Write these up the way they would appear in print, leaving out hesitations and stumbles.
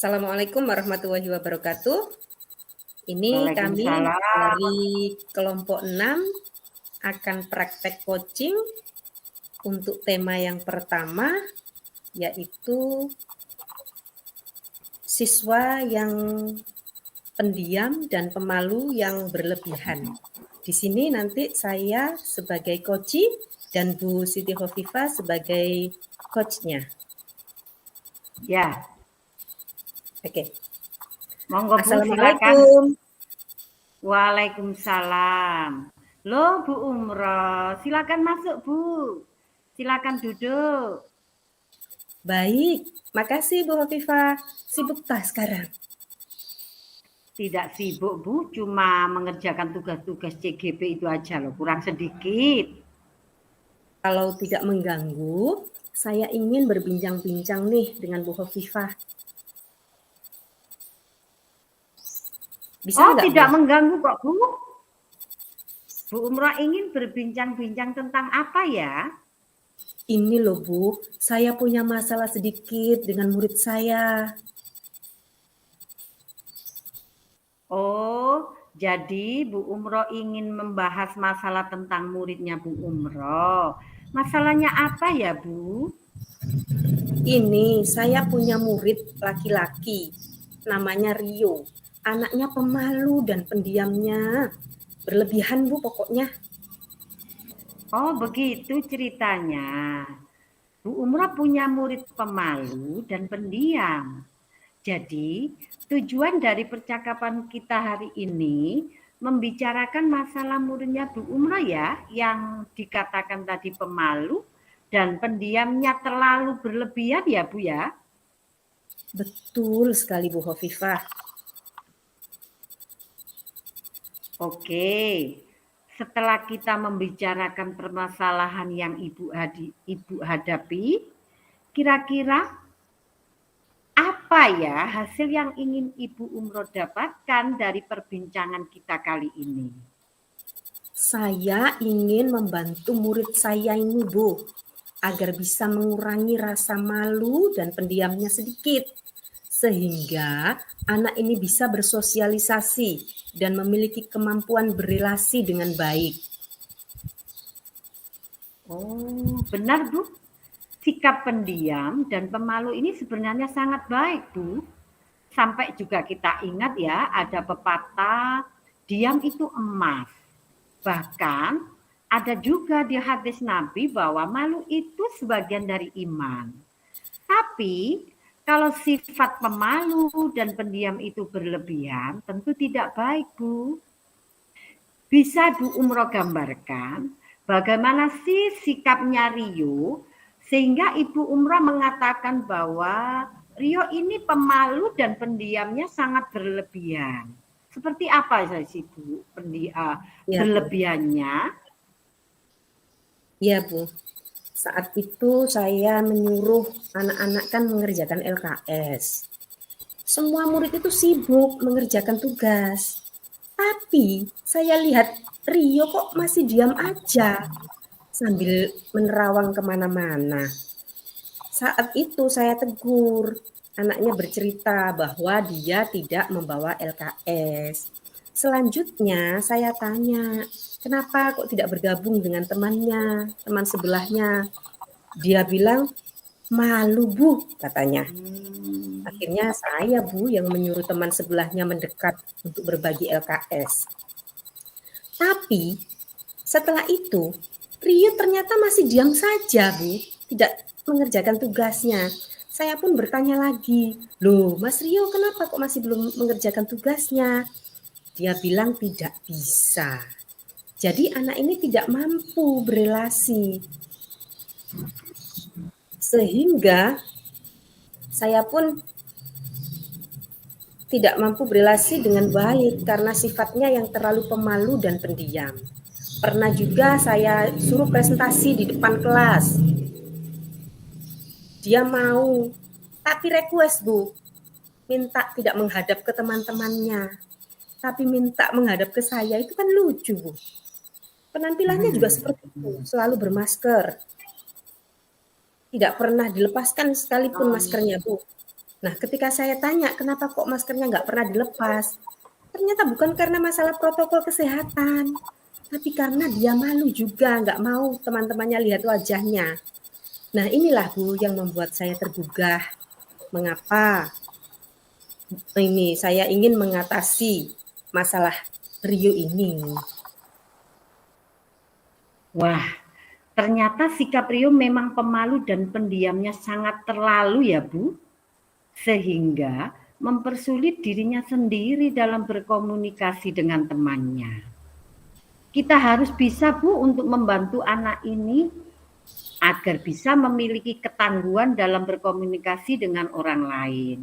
Assalamualaikum warahmatullahi wabarakatuh. Ini kami Waalaikumsalam. dari kelompok 6 akan praktek coaching untuk tema yang pertama, yaitu siswa yang pendiam dan pemalu yang berlebihan. Di sini nanti saya sebagai coach dan Bu Siti Hovifah sebagai coach-nya. Ya, Oke. monggo Bu, silakan. Assalamualaikum. Waalaikumsalam. Loh Bu Umroh, silakan masuk Bu. Silakan duduk. Baik, makasih Bu Hovifah. Sibuk tak sekarang? Tidak sibuk Bu, cuma mengerjakan tugas-tugas CGP itu aja loh, kurang sedikit. Kalau tidak mengganggu, saya ingin berbincang-bincang nih dengan Bu Hovifah. Bisa nggak, tidak Bu? mengganggu kok Bu. Bu Umroh ingin berbincang-bincang tentang apa ya? Ini loh Bu, saya punya masalah sedikit dengan murid saya. Oh, jadi Bu Umroh ingin membahas masalah tentang muridnya Bu Umroh. Masalahnya apa ya Bu? Ini saya punya murid laki-laki, namanya Rio. Anaknya pemalu dan pendiamnya. Berlebihan Bu pokoknya. Oh, begitu ceritanya. Bu Umroh punya murid pemalu dan pendiam. Jadi, tujuan dari percakapan kita hari ini membicarakan masalah muridnya Bu Umroh ya, yang dikatakan tadi pemalu dan pendiamnya terlalu berlebihan ya Bu ya? Betul sekali Bu Hovifah. Oke, setelah kita membicarakan permasalahan yang Ibu hadapi, kira-kira apa ya hasil yang ingin Ibu Umroh dapatkan dari perbincangan kita kali ini? Saya ingin membantu murid saya ini, Bu, agar bisa mengurangi rasa malu dan pendiamnya sedikit. Sehingga anak ini bisa bersosialisasi dan memiliki kemampuan berrelasi dengan baik. Oh, benar Bu. Sikap pendiam dan pemalu ini sebenarnya sangat baik Bu. Sampai juga kita ingat ya, ada pepatah, diam itu emas. Bahkan ada juga di hadis Nabi bahwa malu itu sebagian dari iman. Tapi kalau sifat pemalu dan pendiam itu berlebihan, tentu tidak baik Bu. Bisa Bu Umroh gambarkan bagaimana sih sikapnya Rio sehingga Ibu Umroh mengatakan bahwa Rio ini pemalu dan pendiamnya sangat berlebihan. Seperti apa sih Bu berlebihannya? Iya Bu, saat itu saya menyuruh anak-anak kan mengerjakan LKS. Semua murid itu sibuk mengerjakan tugas. Tapi saya lihat Rio kok masih diam aja sambil menerawang kemana-mana. Saat itu saya tegur, anaknya bercerita bahwa dia tidak membawa LKS. Selanjutnya saya tanya, kenapa kok tidak bergabung dengan temannya, teman sebelahnya? Dia bilang, malu Bu, katanya. Akhirnya saya Bu yang menyuruh teman sebelahnya mendekat untuk berbagi LKS. Tapi setelah itu Rio ternyata masih diam saja Bu, tidak mengerjakan tugasnya. Saya pun bertanya lagi, loh Mas Rio kenapa kok masih belum mengerjakan tugasnya? Dia bilang tidak bisa. Jadi anak ini tidak mampu berelasi. Sehingga saya pun tidak mampu berelasi dengan baik karena sifatnya yang terlalu pemalu dan pendiam. Pernah juga saya suruh presentasi di depan kelas. Dia mau, tapi request Bu, minta tidak menghadap ke teman-temannya, tapi minta menghadap ke saya, itu kan lucu Bu. Penampilannya juga seperti itu, selalu bermasker. Tidak pernah dilepaskan sekalipun maskernya Bu. Nah, ketika saya tanya, kenapa kok maskernya nggak pernah dilepas? Ternyata bukan karena masalah protokol kesehatan, tapi karena dia malu juga, nggak mau teman-temannya lihat wajahnya. Nah, inilah Bu yang membuat saya tergugah. Mengapa ini saya ingin mengatasi masalah Rio ini? Wah, ternyata sikap Rio memang pemalu dan pendiamnya sangat terlalu ya Bu, sehingga mempersulit dirinya sendiri dalam berkomunikasi dengan temannya. Kita harus bisa Bu untuk membantu anak ini agar bisa memiliki ketangguhan dalam berkomunikasi dengan orang lain.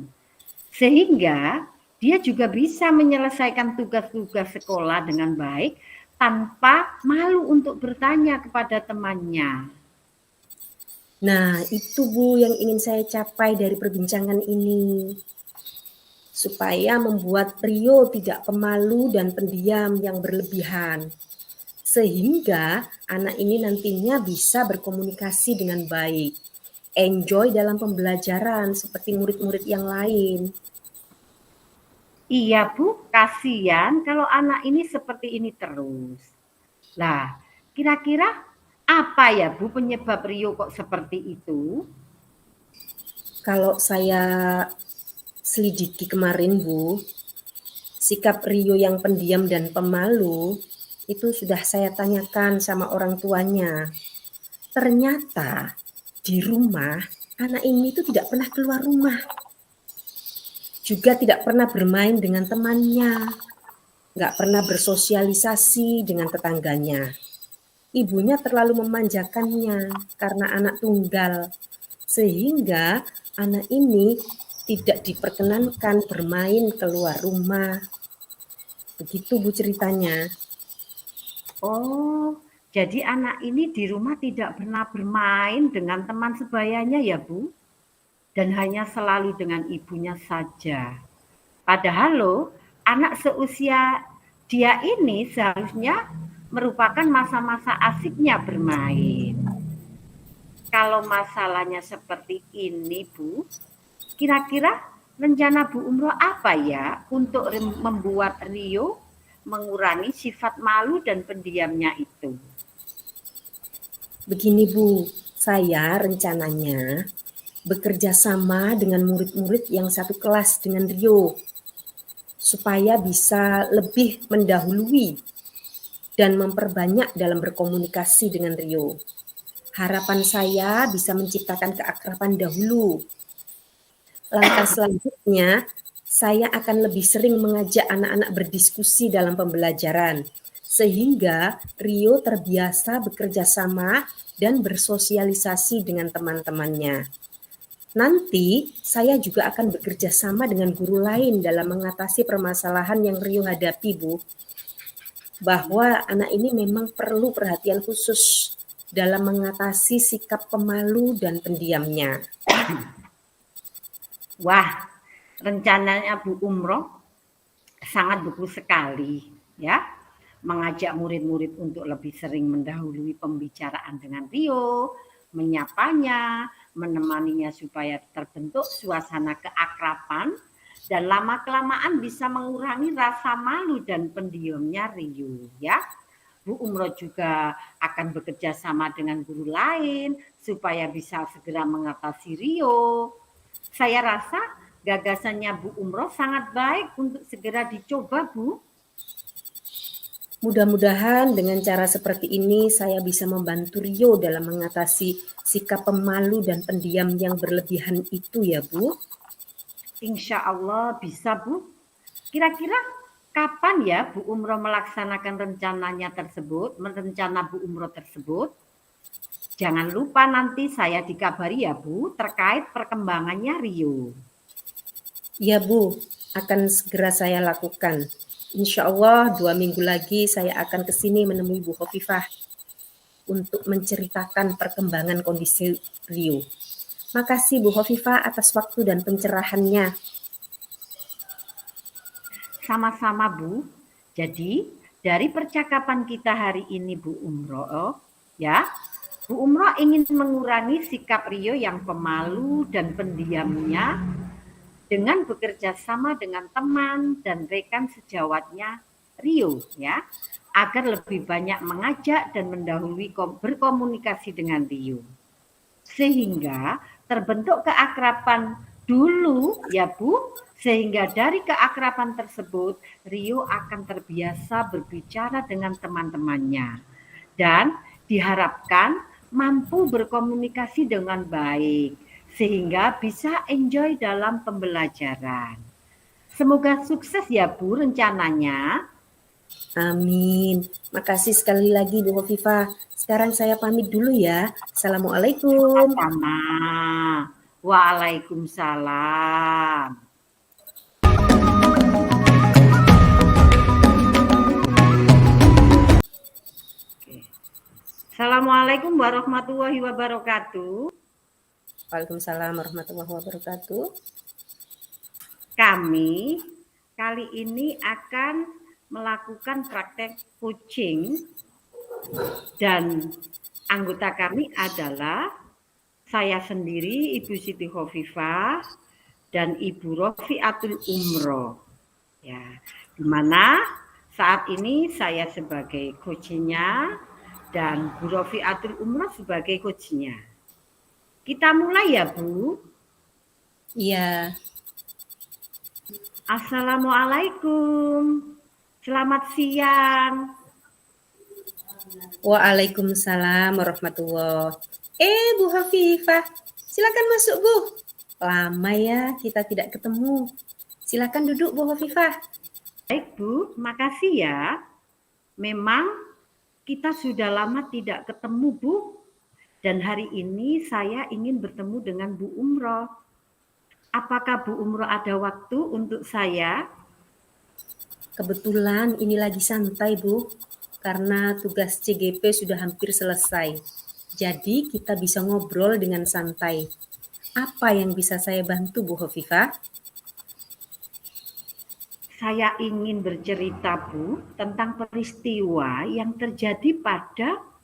Sehingga dia juga bisa menyelesaikan tugas-tugas sekolah dengan baik tanpa malu untuk bertanya kepada temannya. Nah, itu Bu yang ingin saya capai dari perbincangan ini. Supaya membuat Rio tidak pemalu dan pendiam yang berlebihan. Sehingga anak ini nantinya bisa berkomunikasi dengan baik. Enjoy dalam pembelajaran seperti murid-murid yang lain. Iya Bu, kasihan kalau anak ini seperti ini terus. Lah, kira-kira apa ya Bu penyebab Rio kok seperti itu? Kalau saya selidiki kemarin Bu, sikap Rio yang pendiam dan pemalu itu sudah saya tanyakan sama orang tuanya. Ternyata di rumah anak ini itu tidak pernah keluar rumah. Juga tidak pernah bermain dengan temannya. Nggak pernah bersosialisasi dengan tetangganya. Ibunya terlalu memanjakannya karena anak tunggal. Sehingga anak ini tidak diperkenankan bermain keluar rumah. Begitu Bu ceritanya. Oh, jadi anak ini di rumah tidak pernah bermain dengan teman sebayanya ya Bu? Dan hanya selalu dengan ibunya saja. Padahal loh, anak seusia dia ini seharusnya merupakan masa-masa asiknya bermain. Kalau masalahnya seperti ini Bu, kira-kira rencana Bu Umroh apa ya untuk membuat Rio mengurangi sifat malu dan pendiamnya itu? Begini Bu, saya rencananya bekerja sama dengan murid-murid yang satu kelas dengan Rio supaya bisa lebih mendahului dan memperbanyak dalam berkomunikasi dengan Rio. Harapan saya bisa menciptakan keakraban dahulu. Langkah selanjutnya, saya akan lebih sering mengajak anak-anak berdiskusi dalam pembelajaran, sehingga Rio terbiasa bekerja sama dan bersosialisasi dengan teman-temannya. Nanti saya juga akan bekerja sama dengan guru lain dalam mengatasi permasalahan yang Rio hadapi, Bu. Bahwa anak ini memang perlu perhatian khusus dalam mengatasi sikap pemalu dan pendiamnya. Wah, rencananya Bu Umroh sangat bagus sekali ya. Mengajak murid-murid untuk lebih sering mendahului pembicaraan dengan Rio, menyapanya, menemaninya supaya terbentuk suasana keakraban dan lama-kelamaan bisa mengurangi rasa malu dan pendiamnya Rio ya. Bu Umroh juga akan bekerja sama dengan guru lain supaya bisa segera mengatasi Rio. Saya rasa gagasannya Bu Umroh sangat baik untuk segera dicoba, Bu. Mudah-mudahan dengan cara seperti ini saya bisa membantu Rio dalam mengatasi sikap pemalu dan pendiam yang berlebihan itu ya Bu. Insya Allah bisa Bu. Kira-kira kapan ya Bu Umroh melaksanakan rencananya tersebut, rencana Bu Umroh tersebut? Jangan lupa nanti saya dikabari ya Bu terkait perkembangannya Rio. Ya Bu, akan segera saya lakukan. Insya Allah 2 minggu lagi saya akan ke sini menemui Bu Khofifah untuk menceritakan perkembangan kondisi Rio. Makasih Bu Khofifah atas waktu dan pencerahannya. Sama-sama Bu. Jadi dari percakapan kita hari ini Bu Umroh, ya, Bu Umroh ingin mengurangi sikap Rio yang pemalu dan pendiamnya dengan bekerja sama dengan teman dan rekan sejawatnya Rio ya, agar lebih banyak mengajak dan mendahului berkomunikasi dengan Rio. Sehingga terbentuk keakraban dulu ya Bu, sehingga dari keakraban tersebut Rio akan terbiasa berbicara dengan teman-temannya dan diharapkan mampu berkomunikasi dengan baik sehingga bisa enjoy dalam pembelajaran. Semoga sukses ya Bu rencananya. Amin. Makasih sekali lagi Bu Hovifah. Sekarang saya pamit dulu ya. Assalamualaikum. Sama. Waalaikumsalam. Assalamualaikum warahmatullahi wabarakatuh. Waalaikumsalam warahmatullahi wabarakatuh. Kami kali ini akan melakukan praktek coaching dan anggota kami adalah saya sendiri, Ibu Siti Hovifah, dan Ibu Rofiatul Umroh. Ya, di mana saat ini saya sebagai coachnya dan Bu Rofiatul Umroh sebagai coachnya. Kita mulai ya Bu. Iya. Assalamualaikum. Selamat siang. Waalaikumsalam warahmatullahi. Bu Hovifah, silakan masuk Bu. Lama ya kita tidak ketemu. Silakan duduk Bu Hovifah. Baik Bu, makasih ya. Memang kita sudah lama tidak ketemu Bu. Dan hari ini saya ingin bertemu dengan Bu Umroh. Apakah Bu Umroh ada waktu untuk saya? Kebetulan ini lagi santai Bu, karena tugas CGP sudah hampir selesai. Jadi kita bisa ngobrol dengan santai. Apa yang bisa saya bantu Bu Hovifah? Saya ingin bercerita Bu tentang peristiwa yang terjadi pada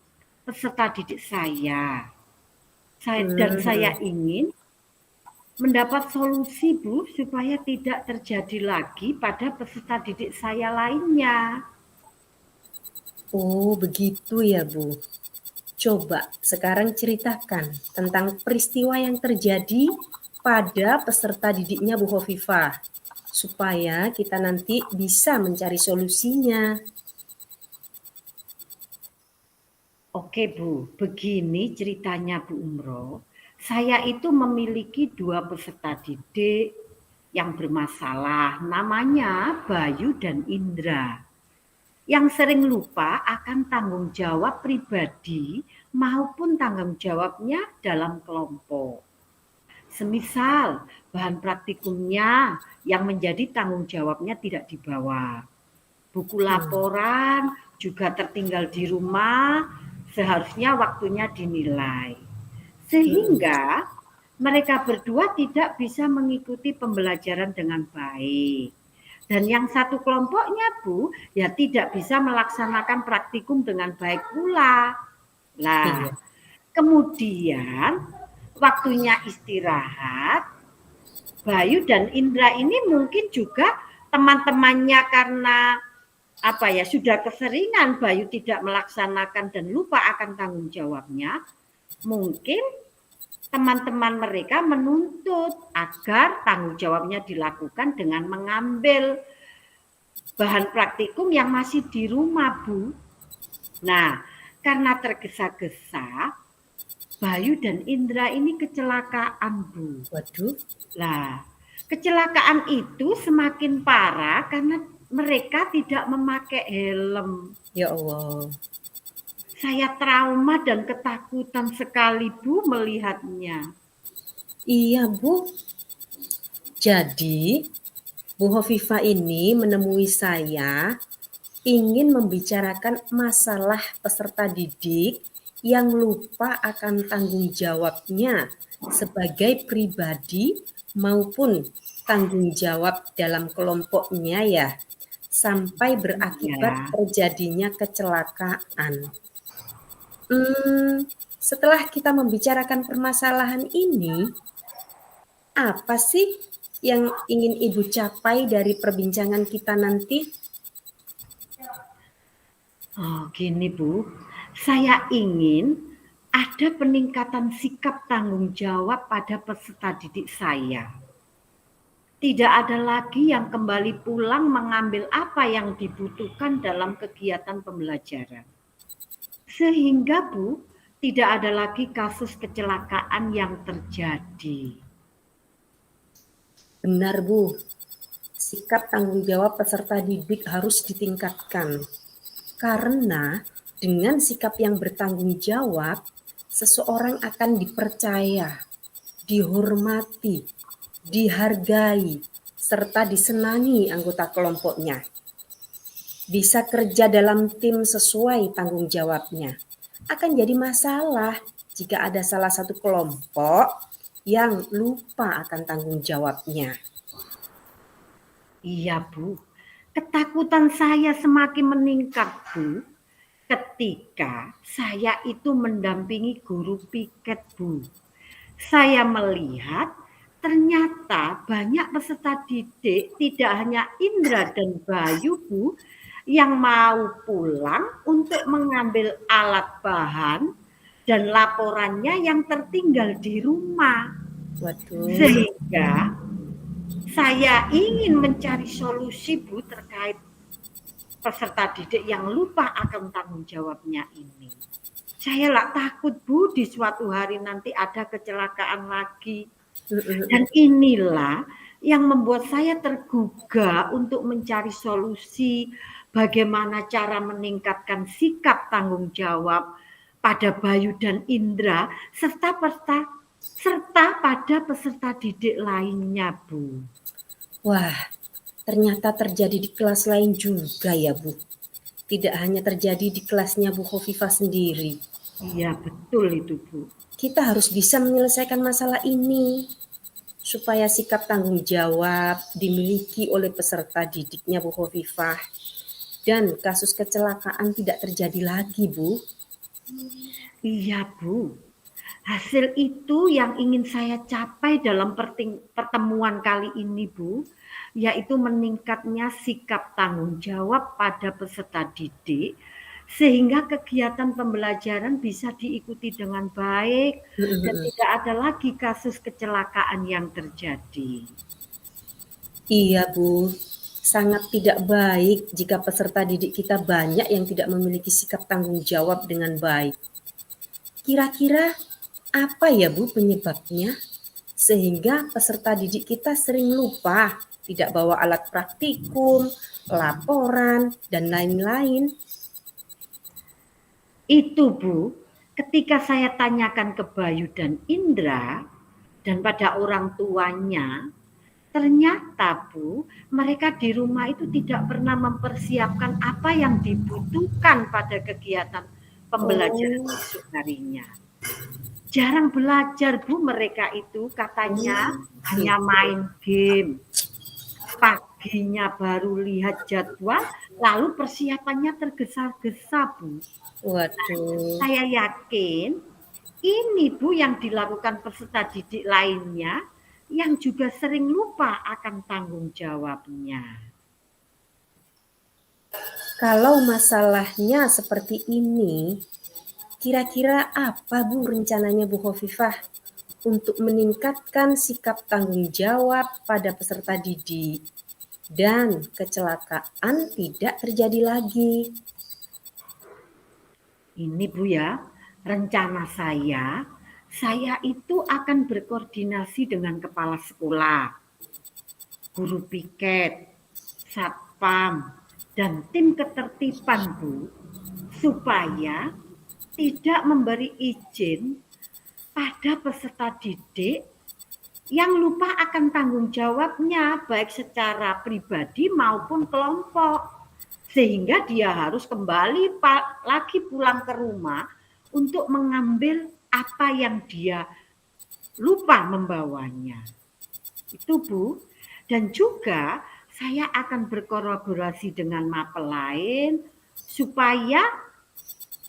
peserta didik saya. Dan saya ingin mendapat solusi Bu supaya tidak terjadi lagi pada peserta didik saya lainnya. Oh begitu ya Bu. Coba sekarang ceritakan tentang peristiwa yang terjadi pada peserta didiknya Bu Hovifah, supaya kita nanti bisa mencari solusinya. Oke Bu, begini ceritanya Bu Umroh. Saya itu memiliki 2 peserta didik yang bermasalah, namanya Bayu dan Indra. Yang sering lupa akan tanggung jawab pribadi maupun tanggung jawabnya dalam kelompok. Semisal bahan praktikumnya yang menjadi tanggung jawabnya tidak dibawa. Buku laporan juga tertinggal di rumah, seharusnya waktunya dinilai. Sehingga mereka berdua tidak bisa mengikuti pembelajaran dengan baik. Dan yang satu kelompoknya Bu, ya tidak bisa melaksanakan praktikum dengan baik pula. Nah, kemudian waktunya istirahat, Bayu dan Indra ini mungkin juga teman-temannya karena sudah keseringan Bayu tidak melaksanakan dan lupa akan tanggung jawabnya, mungkin teman-teman mereka menuntut agar tanggung jawabnya dilakukan dengan mengambil bahan praktikum yang masih di rumah Bu. Nah, karena tergesa-gesa, Bayu dan Indra ini kecelakaan Bu. Waduh. Lah, kecelakaan itu semakin parah karena mereka tidak memakai helm. Ya Allah. Saya trauma dan ketakutan sekali Bu melihatnya. Iya Bu. Jadi Bu Hovifah ini menemui saya ingin membicarakan masalah peserta didik yang lupa akan tanggung jawabnya sebagai pribadi maupun tanggung jawab dalam kelompoknya ya, sampai berakibat terjadinya kecelakaan. Setelah kita membicarakan permasalahan ini, apa sih yang ingin Ibu capai dari perbincangan kita nanti? Oh, gini Bu, saya ingin ada peningkatan sikap tanggung jawab pada peserta didik saya. Tidak ada lagi yang kembali pulang mengambil apa yang dibutuhkan dalam kegiatan pembelajaran. Sehingga Bu, tidak ada lagi kasus kecelakaan yang terjadi. Benar Bu, sikap tanggung jawab peserta didik harus ditingkatkan. Karena dengan sikap yang bertanggung jawab, seseorang akan dipercaya, dihormati, dihargai, serta disenangi anggota kelompoknya. Bisa kerja dalam tim sesuai tanggung jawabnya. Akan jadi masalah jika ada salah satu kelompok yang lupa akan tanggung jawabnya. Iya Bu, ketakutan saya semakin meningkat Bu, ketika saya itu mendampingi guru piket Bu. Saya melihat ternyata banyak peserta didik, tidak hanya Indra dan Bayu Bu, yang mau pulang untuk mengambil alat bahan dan laporannya yang tertinggal di rumah. Waduh. Sehingga saya ingin mencari solusi Bu terkait peserta didik yang lupa akan tanggung jawabnya ini. Saya lah takut Bu di suatu hari nanti ada kecelakaan lagi. Dan inilah yang membuat saya tergugah untuk mencari solusi bagaimana cara meningkatkan sikap tanggung jawab pada Bayu dan Indra serta pada peserta didik lainnya Bu. Wah, ternyata terjadi di kelas lain juga ya Bu. Tidak hanya terjadi di kelasnya Bu Khofifah sendiri. Iya betul itu Bu. Kita harus bisa menyelesaikan masalah ini supaya sikap tanggung jawab dimiliki oleh peserta didiknya Bu Khofifah dan kasus kecelakaan tidak terjadi lagi Bu. Iya Bu. Hasil itu yang ingin saya capai dalam pertemuan kali ini Bu, yaitu meningkatnya sikap tanggung jawab pada peserta didik sehingga kegiatan pembelajaran bisa diikuti dengan baik dan tidak ada lagi kasus kecelakaan yang terjadi. Iya Bu, sangat tidak baik jika peserta didik kita banyak yang tidak memiliki sikap tanggung jawab dengan baik. Kira-kira apa ya Bu penyebabnya? Sehingga peserta didik kita sering lupa, tidak bawa alat praktikum, laporan, dan lain-lain. Itu Bu, ketika saya tanyakan ke Bayu dan Indra dan pada orang tuanya, ternyata Bu, mereka di rumah itu tidak pernah mempersiapkan apa yang dibutuhkan pada kegiatan pembelajaran esok harinya. Jarang belajar Bu mereka itu, katanya hanya main game. Paginya baru lihat jadwal, lalu persiapannya tergesa-gesa Bu. Waduh. Saya yakin ini Bu yang dilakukan peserta didik lainnya yang juga sering lupa akan tanggung jawabnya. Kalau masalahnya seperti ini, kira-kira apa Bu rencananya Bu Khofifah untuk meningkatkan sikap tanggung jawab pada peserta didik dan kecelakaan tidak terjadi lagi? Ini Bu ya, rencana saya itu akan berkoordinasi dengan kepala sekolah, guru piket, satpam, dan tim ketertiban Bu, supaya tidak memberi izin pada peserta didik yang lupa akan tanggung jawabnya baik secara pribadi maupun kelompok. Sehingga dia harus kembali lagi pulang ke rumah untuk mengambil apa yang dia lupa membawanya. Itu Bu. Dan juga saya akan berkolaborasi dengan mapel lain supaya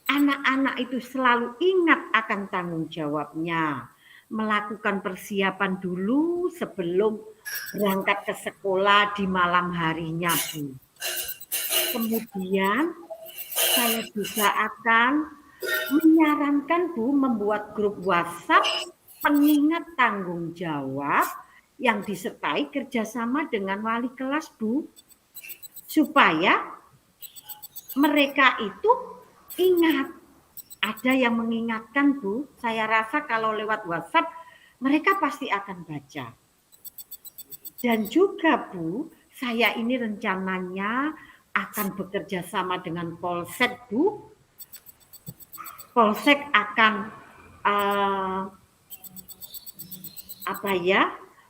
anak-anak itu selalu ingat akan tanggung jawabnya. Melakukan persiapan dulu sebelum berangkat ke sekolah di malam harinya, Bu. Kemudian saya juga akan menyarankan Bu membuat grup WhatsApp pengingat tanggung jawab yang disertai kerjasama dengan wali kelas, Bu, supaya mereka itu ingat. Ada yang mengingatkan, Bu. Saya rasa kalau lewat WhatsApp mereka pasti akan baca. Dan juga, Bu, saya ini rencananya akan bekerja sama dengan Polsek, Bu. Polsek akan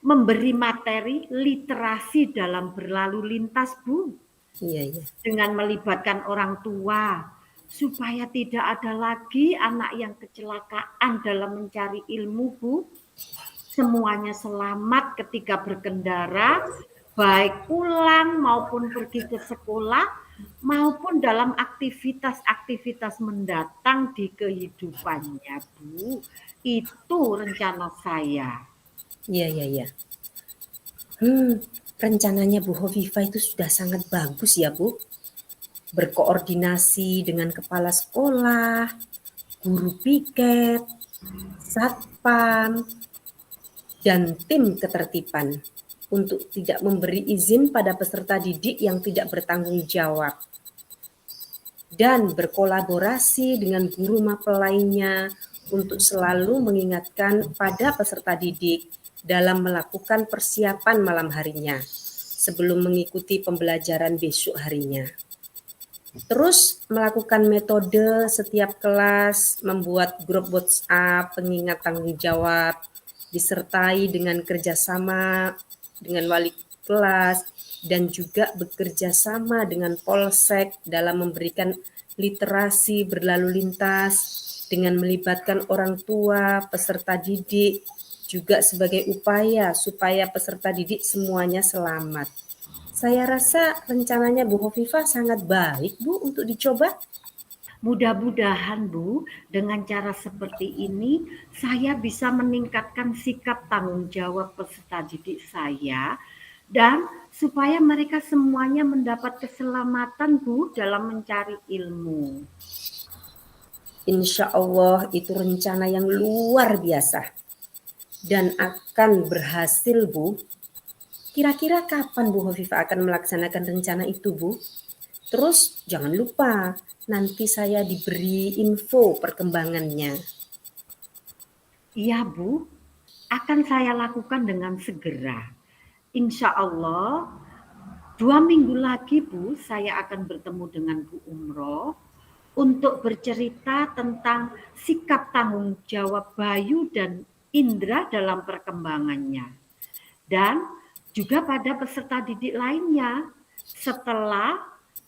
memberi materi literasi dalam berlalu lintas, Bu. Iya, iya. Dengan melibatkan orang tua, supaya tidak ada lagi anak yang kecelakaan dalam mencari ilmu, Bu. Semuanya selamat ketika berkendara, baik pulang maupun pergi ke sekolah, maupun dalam aktivitas-aktivitas mendatang di kehidupannya, Bu. Itu rencana saya. Iya, iya, iya. Rencananya Bu Hovifah itu sudah sangat bagus ya, Bu. Berkoordinasi dengan kepala sekolah, guru piket, satpam, dan tim ketertiban untuk tidak memberi izin pada peserta didik yang tidak bertanggung jawab. Dan berkolaborasi dengan guru mapel lainnya untuk selalu mengingatkan pada peserta didik dalam melakukan persiapan malam harinya sebelum mengikuti pembelajaran besok harinya. Terus melakukan metode setiap kelas, membuat grup WhatsApp pengingat tanggung jawab, disertai dengan kerjasama dengan wali kelas, dan juga bekerja sama dengan Polsek dalam memberikan literasi berlalu lintas dengan melibatkan orang tua, peserta didik, juga sebagai upaya supaya peserta didik semuanya selamat. Saya rasa rencananya Bu Hovifah sangat baik, Bu, untuk dicoba. Mudah-mudahan, Bu, dengan cara seperti ini saya bisa meningkatkan sikap tanggung jawab peserta didik saya dan supaya mereka semuanya mendapat keselamatan, Bu, dalam mencari ilmu. Insya Allah itu rencana yang luar biasa dan akan berhasil, Bu. Kira-kira kapan Bu Hovifah akan melaksanakan rencana itu, Bu? Terus jangan lupa, nanti saya diberi info perkembangannya. Iya, Bu, akan saya lakukan dengan segera. Insya Allah, 2 minggu lagi, Bu, saya akan bertemu dengan Bu Umroh untuk bercerita tentang sikap tanggung jawab Bayu dan Indra dalam perkembangannya. Dan juga pada peserta didik lainnya. Setelah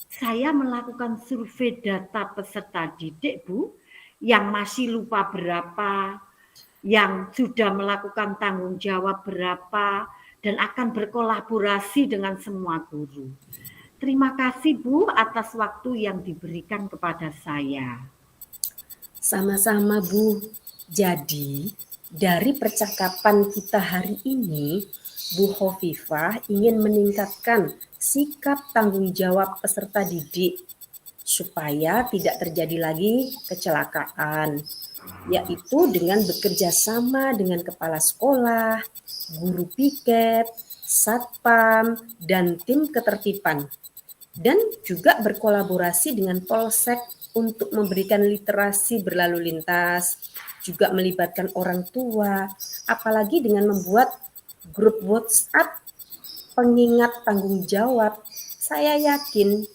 saya melakukan survei data peserta didik, Bu, yang masih lupa berapa, yang sudah melakukan tanggung jawab berapa, dan akan berkolaborasi dengan semua guru. Terima kasih, Bu, atas waktu yang diberikan kepada saya. Sama-sama, Bu. Jadi, dari percakapan kita hari ini, Bu Hovifah ingin meningkatkan sikap tanggung jawab peserta didik supaya tidak terjadi lagi kecelakaan, yaitu dengan bekerja sama dengan kepala sekolah, guru piket, satpam, dan tim ketertiban. Dan juga berkolaborasi dengan Polsek untuk memberikan literasi berlalu lintas, juga melibatkan orang tua, apalagi dengan membuat grup WhatsApp pengingat tanggung jawab. Saya yakin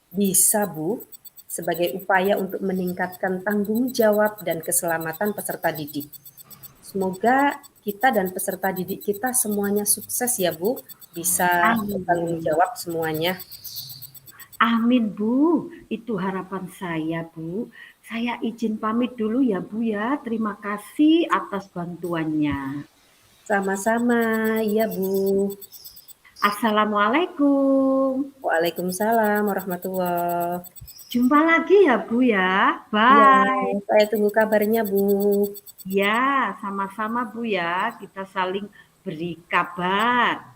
bisa, Bu, sebagai upaya untuk meningkatkan tanggung jawab dan keselamatan peserta didik. Semoga kita dan peserta didik kita semuanya sukses ya, Bu, bisa bertanggung jawab semuanya. Amin, Bu. Itu harapan saya, Bu. Saya izin pamit dulu ya, Bu ya. Terima kasih atas bantuannya. Sama-sama, iya Bu. Assalamualaikum. Waalaikumsalam warahmatullahi. Jumpa lagi ya, Bu ya. Iya, Bye. saya tunggu kabarnya Bu. Ya, sama-sama Bu ya. Kita saling beri kabar